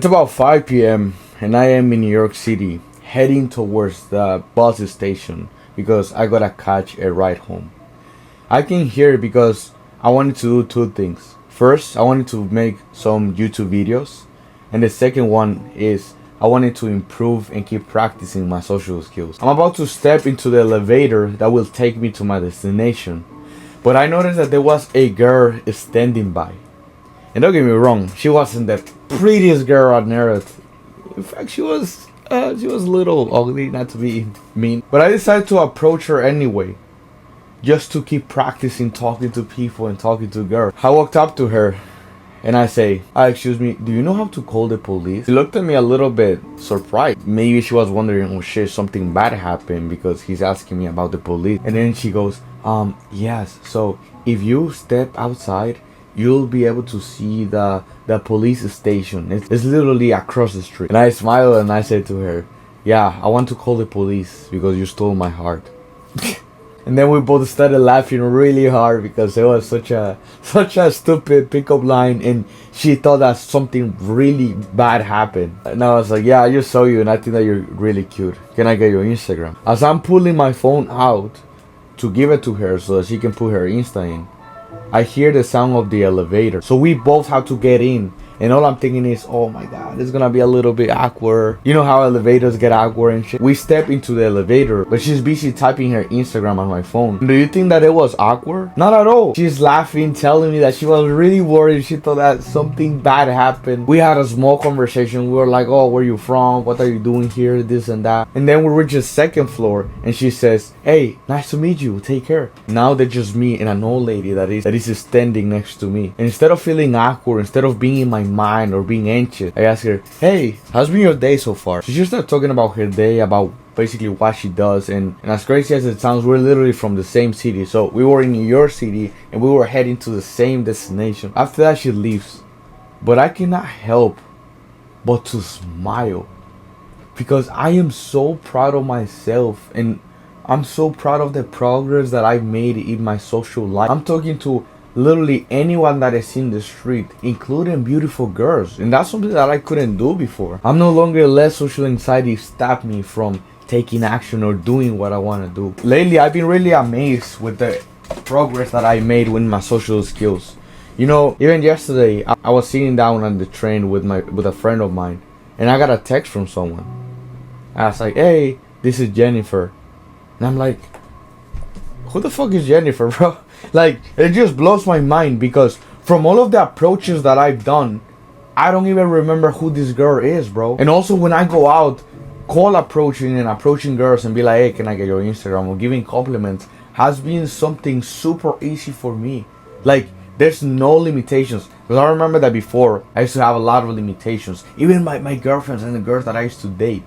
It's about 5 p.m. and I am in New York City, heading towards the bus station because I gotta catch a ride home. I came here because I wanted to do two things. First, I wanted to make some YouTube videos, and the second one is I wanted to improve and keep practicing my social skills. I'm about to step into the elevator that will take me to my destination, but I noticed that there was a girl standing by. And don't get me wrong, she wasn't the prettiest girl on earth. In fact, she was a little ugly, not to be mean. But I decided to approach her anyway, just to keep practicing talking to people and talking to girls. I walked up to her and I say, excuse me, do you know how to call the police? She looked at me a little bit surprised. Maybe she was wondering, oh shit, something bad happened because he's asking me about the police. And then she goes, yes, so if you step outside, you'll be able to see the police station. It's literally across the street. And I smiled and I said to her, yeah, I want to call the police because you stole my heart. And then we both started laughing really hard because it was such a stupid pickup line, and she thought that something really bad happened. And I was like, yeah, I just saw you and I think that you're really cute. Can I get your Instagram? As I'm pulling my phone out to give it to her so that she can put her Insta in, I hear the sound of the elevator. So we both have to get in. And all I'm thinking is, oh my god, it's gonna be a little bit awkward. You know how elevators get awkward and shit. We step into the elevator, but she's busy typing her Instagram on my phone. Do you think that it was awkward? Not at all. She's laughing, telling me that she was really worried. She thought that something bad happened. We had a small conversation. We were like, oh, where you from? What are you doing here? This and that. And then we reach the second floor and she says, hey, nice to meet you. Take care. Now they're just me and an old lady that is standing next to me. And instead of feeling awkward, instead of being in my mind or being anxious, I ask her, hey, how's been your day so far? She just started talking about her day, about basically what she does, and as crazy as it sounds, we're literally from the same city. So we were in New York City and we were heading to the same destination. After that she leaves, but I cannot help but to smile because I am so proud of myself and I'm so proud of the progress that I've made in my social life. I'm talking to literally anyone that I see in the street, including beautiful girls, and that's something that I couldn't do before. I'm no longer let social anxiety stop me from taking action or doing what I want to do. Lately I've been really amazed with the progress that I made with my social skills. You know, even yesterday I was sitting down on the train with a friend of mine, and I got a text from someone. I was like, hey, this is Jennifer. And I'm like, who the fuck is Jennifer, bro? Like, it just blows my mind because from all of the approaches that I've done, I don't even remember who this girl is, bro. And also when I go out, cold approaching girls and be like, hey, can I get your Instagram, or giving compliments has been something super easy for me. Like, there's no limitations. Because I remember that before, I used to have a lot of limitations. Even my girlfriends and the girls that I used to date,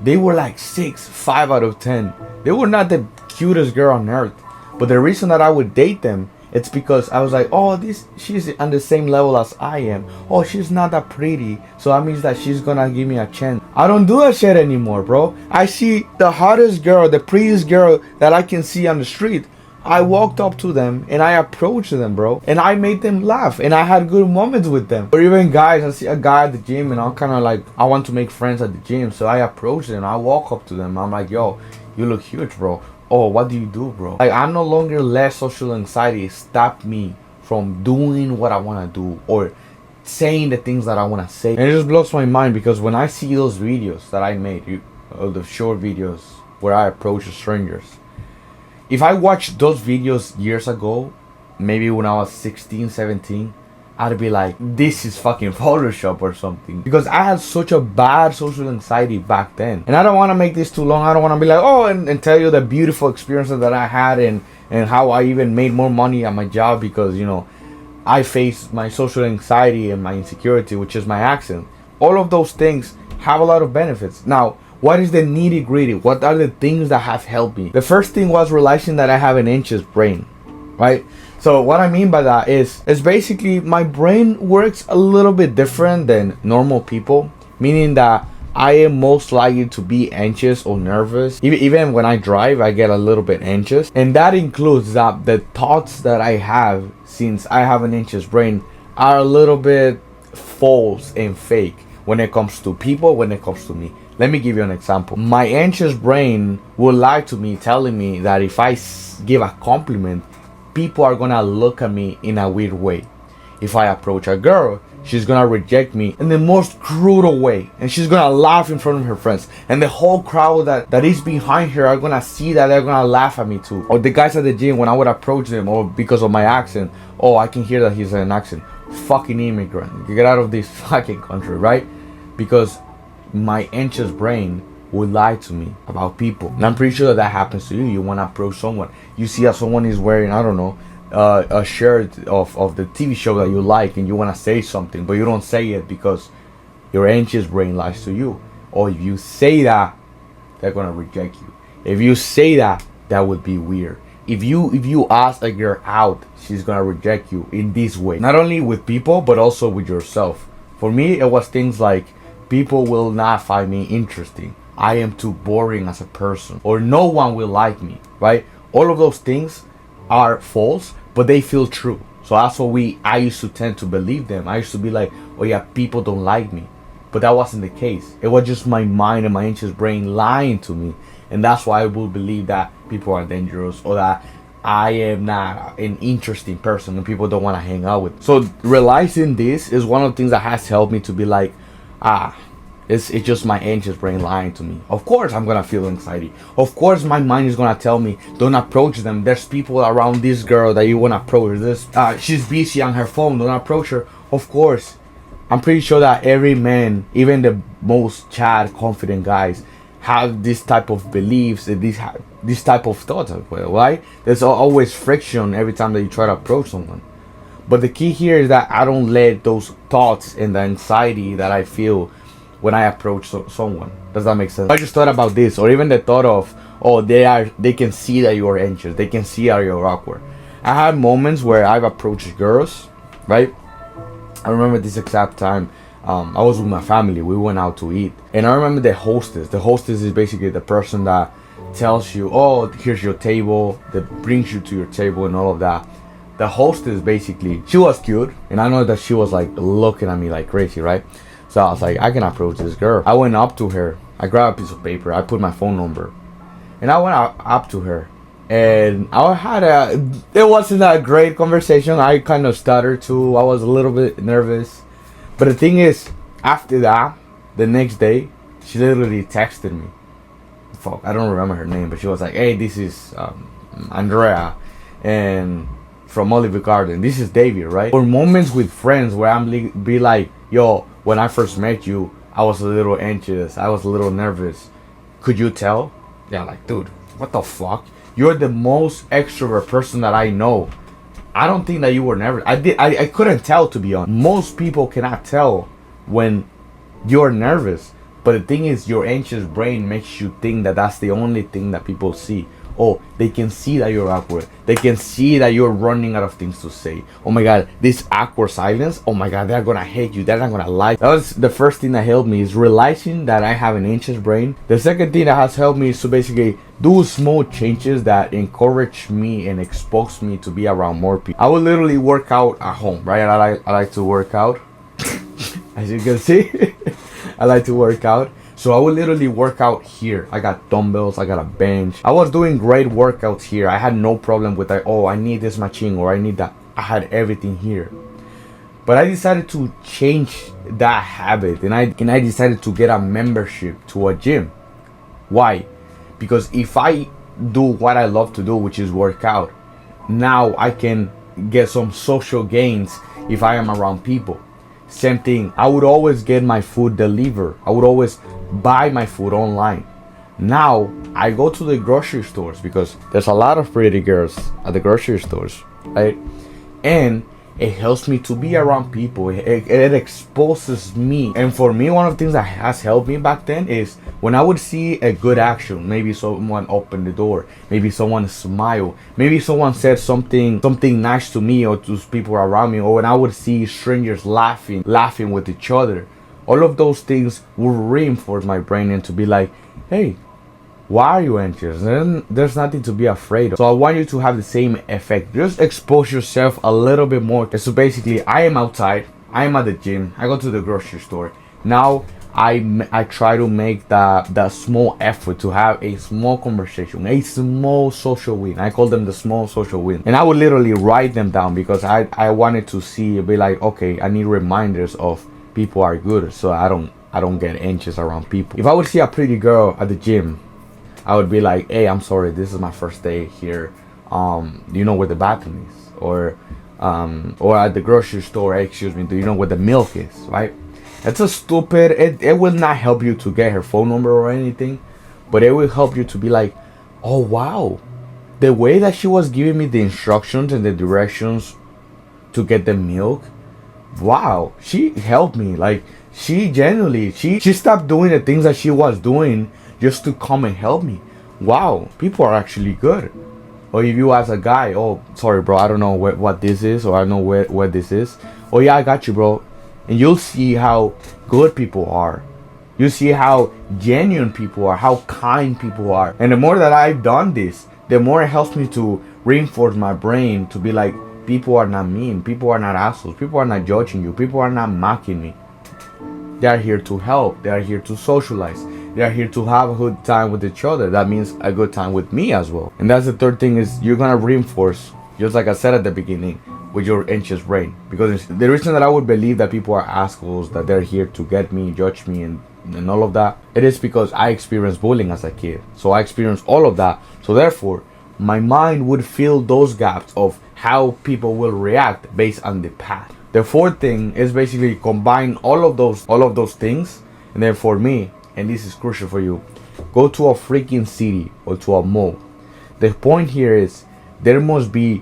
they were like 5 out of 10. They were not the cutest girl on earth. But the reason that I would date them, it's because I was like, oh, she's on the same level as I am. Oh, she's not that pretty, so that means that she's gonna give me a chance. I don't do that shit anymore, bro. I see the hottest girl, the prettiest girl that I can see on the street. I walked up to them and I approached them, bro. And I made them laugh and I had good moments with them. Or even guys, I see a guy at the gym and I'm kind of like, I want to make friends at the gym. So I approach them, I walk up to them. I'm like, yo, you look huge, bro. Oh, what do you do, bro? Like, I'm no longer let social anxiety stop me from doing what I want to do or saying the things that I want to say. And it just blows my mind because when I see those videos that I made, the short videos where I approach strangers, if I watched those videos years ago, maybe when I was 16, 17, I'd be like, this is fucking Photoshop or something. Because I had such a bad social anxiety back then. And I don't want to make this too long. I don't want to be like, oh, and tell you the beautiful experiences that I had and how I even made more money at my job because, you know, I faced my social anxiety and my insecurity, which is my accent. All of those things have a lot of benefits. Now, what is the nitty gritty? What are the things that have helped me? The first thing was realizing that I have an anxious brain, right? So what I mean by that is basically my brain works a little bit different than normal people, meaning that I am most likely to be anxious or nervous. Even when I drive, I get a little bit anxious. And that includes that the thoughts that I have, since I have an anxious brain, are a little bit false and fake. when it comes to people, when it comes to me. Let me give you an example. My anxious brain will lie to me, telling me that if I give a compliment, people are gonna look at me in a weird way. If I approach a girl, she's gonna reject me in the most brutal way, and she's gonna laugh in front of her friends, and the whole crowd that is behind her are gonna see that, they're gonna laugh at me too. Or the guys at the gym, when I would approach them, or because of my accent, oh, I can hear that he's an accent. Fucking immigrant, get out of this fucking country, right? Because my anxious brain will lie to me about people, and I'm pretty sure that happens to you. You want to approach someone, you see that someone is wearing, I don't know, a shirt of the TV show that you like, and you want to say something, but you don't say it because your anxious brain lies to you. Or if you say that, they're gonna reject you. If you say that, that would be weird. If you ask a girl out, she's gonna reject you in this way. Not only with people, but also with yourself. For me, it was things like, people will not find me interesting, I am too boring as a person, or no one will like me, right? All of those things are false, but they feel true. So that's what I used to tend to believe them. I used to be like, oh yeah, people don't like me. But that wasn't the case. It was just my mind and my anxious brain lying to me. And that's why I will believe that people are dangerous, or that I am not an interesting person and people don't want to hang out with. So realizing this is one of the things that has helped me to be like, it's just my anxious brain lying to me. Of course I'm gonna feel anxiety. Of course my mind is gonna tell me, don't approach them. There's people around this girl that you wanna approach. She's busy on her phone, don't approach her. Of course. I'm pretty sure that every man, even the most confident guys, have this type of beliefs and this type of thoughts as well, right? There's always friction every time that you try to approach someone. But the key here is that I don't let those thoughts and the anxiety that I feel when I approach someone. Does that make sense? I just thought about this, or even the thought of, oh, they can see that you're anxious, they can see that you're awkward. I had moments where I've approached girls, right? I remember this exact time. I was with my family. We went out to eat, and I remember the hostess. The hostess is basically the person that tells you, oh, here's your table, that brings you to your table and all of that. The hostess, basically, she was cute, and I know that she was like looking at me like crazy, right? So I was like, I can approach this girl. I went up to her, I grabbed a piece of paper, I put my phone number, and I went up to her, and it wasn't a great conversation. I kind of stuttered too. I was a little bit nervous. But the thing is, after that, the next day, she literally texted me. Fuck, I don't remember her name, but she was like, hey, this is Andrea, and from Olive Garden. This is Davey, right? Or moments with friends where be like, yo, when I first met you, I was a little anxious. I was a little nervous. Could you tell? Yeah, like, dude, what the fuck? You're the most extrovert person that I know. I don't think that you were nervous. I couldn't tell, to be honest. Most people cannot tell when you're nervous. But the thing is, your anxious brain makes you think that that's the only thing that people see. Oh, they can see that you're awkward. They can see that you're running out of things to say. Oh my god, this awkward silence. Oh my god, they're gonna hate you. They're not gonna like. That was the first thing that helped me, is realizing that I have an anxious brain. The second thing that has helped me is to basically do small changes that encourage me and expose me to be around more people. I will literally work out at home, right? I like to work out. As you can see, I like to work out. So I would literally work out here. I got dumbbells, I got a bench. I was doing great workouts here. I had no problem with that. Oh, I need this machine, or I need that. I had everything here. But I decided to change that habit, and I decided to get a membership to a gym. Why? Because if I do what I love to do, which is work out, now I can get some social gains if I am around people. Same thing, I would always get my food delivered. I would always buy my food online. Now I go to the grocery stores because there's a lot of pretty girls at the grocery stores, right? And it helps me to be around people. It exposes me. And for me, one of the things that has helped me back then is when I would see a good action. Maybe someone opened the door, maybe someone smiled, maybe someone said something nice to me or to people around me, or when I would see strangers laughing with each other. All of those things will reinforce my brain and to be like, hey, why are you anxious? There's nothing to be afraid of. So I want you to have the same effect. Just expose yourself a little bit more. So basically, I am outside, I am at the gym, I go to the grocery store, Now I try to make that small effort to have a small conversation, a small social win. I call them the small social win, and I would literally write them down because I wanted to see, be like, okay, I need reminders of people are good, so I don't get anxious around people. If I would see a pretty girl at the gym, I would be like, hey, I'm sorry, this is my first day here. Do you know where the bathroom is? Or at the grocery store, hey, excuse me, do you know where the milk is, right? It's a stupid, it will not help you to get her phone number or anything, but it will help you to be like, oh wow, the way that she was giving me the instructions and the directions to get the milk, wow, she helped me. Like, she genuinely, she stopped doing the things that she was doing just to come and help me. Wow, people are actually good. Or if you ask a guy, oh, sorry bro, I don't know what this is, or I don't know where this is. Oh yeah, I got you, bro. And you'll see how good people are. You see how genuine people are, how kind people are. And the more that I've done this, the more it helps me to reinforce my brain to be like, people are not mean, people are not assholes, people are not judging you, people are not mocking me. They are here to help, they are here to socialize, they are here to have a good time with each other. That means a good time with me as well. And that's the third thing, is you're gonna reinforce, just like I said at the beginning, with your anxious brain. Because the reason that I would believe that people are assholes, that they're here to get me, judge me, and all of that, it is because I experienced bullying as a kid. So I experienced all of that. So therefore, my mind would fill those gaps of how people will react based on the past. The fourth thing is basically combine all of those things. And then for me, and this is crucial for you, go to a freaking city or to a mall. The point here is there must be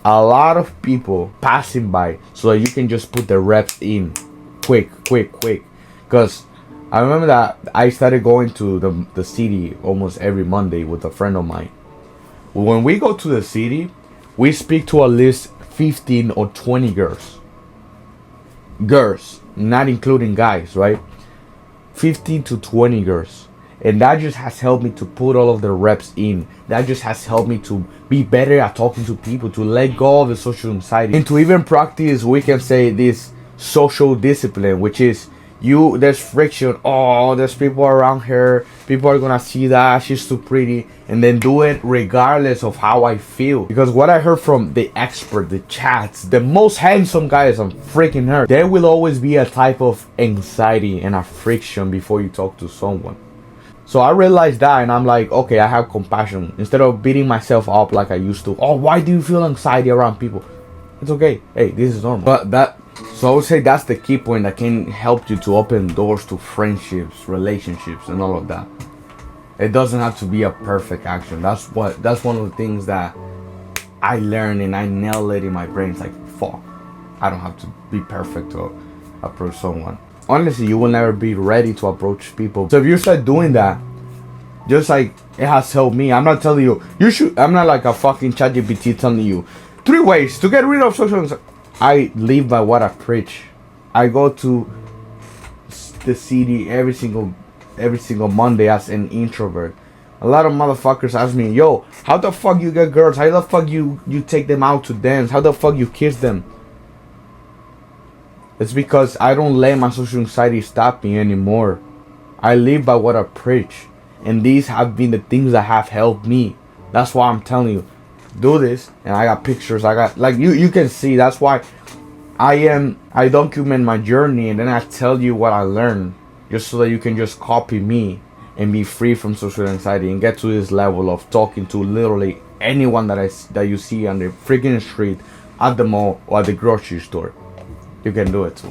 a lot of people passing by so that you can just put the reps in quick. Because I remember that I started going to the city almost every Monday with a friend of mine. When we go to the city, we speak to at least 15 or 20 girls, not including guys, right? 15 to 20 girls. And that just has helped me to put all of the reps in. That just has helped me to be better at talking to people, to let go of the social anxiety, and to even practice, we can say, this social discipline, which is there's friction. Oh, there's people around her. People are gonna see that she's too pretty, and then do it regardless of how I feel. Because what I heard from the expert, the chats, the most handsome guys on freaking earth, there will always be a type of anxiety and a friction before you talk to someone. So I realized that, and I'm like, okay, I have compassion. Instead of beating myself up like I used to. Oh, why do you feel anxiety around people? It's okay. Hey, this is normal. So I would say that's the key point that can help you to open doors to friendships, relationships, and all of that. It doesn't have to be a perfect action. That's one of the things that I learned, and I nailed it in my brain. It's like, fuck, I don't have to be perfect to approach someone. Honestly, you will never be ready to approach people. So if you start doing that, just like it has helped me. I'm not telling you should. I'm not like a fucking ChatGPT telling you 3 ways to get rid of social anxiety. I live by what I preach. I go to the city every single Monday as an introvert. A lot of motherfuckers ask me, yo, how the fuck you get girls? How the fuck you take them out to dance? How the fuck you kiss them? It's because I don't let my social anxiety stop me anymore. I live by what I preach. And these have been the things that have helped me. That's why I'm telling you, do this. And I got pictures. I got, like, you can see. That's why I document my journey, and then I tell you what I learned, just so that you can just copy me and be free from social anxiety and get to this level of talking to literally anyone that you see on the freaking street, at the mall, or at the grocery store. You can do it too.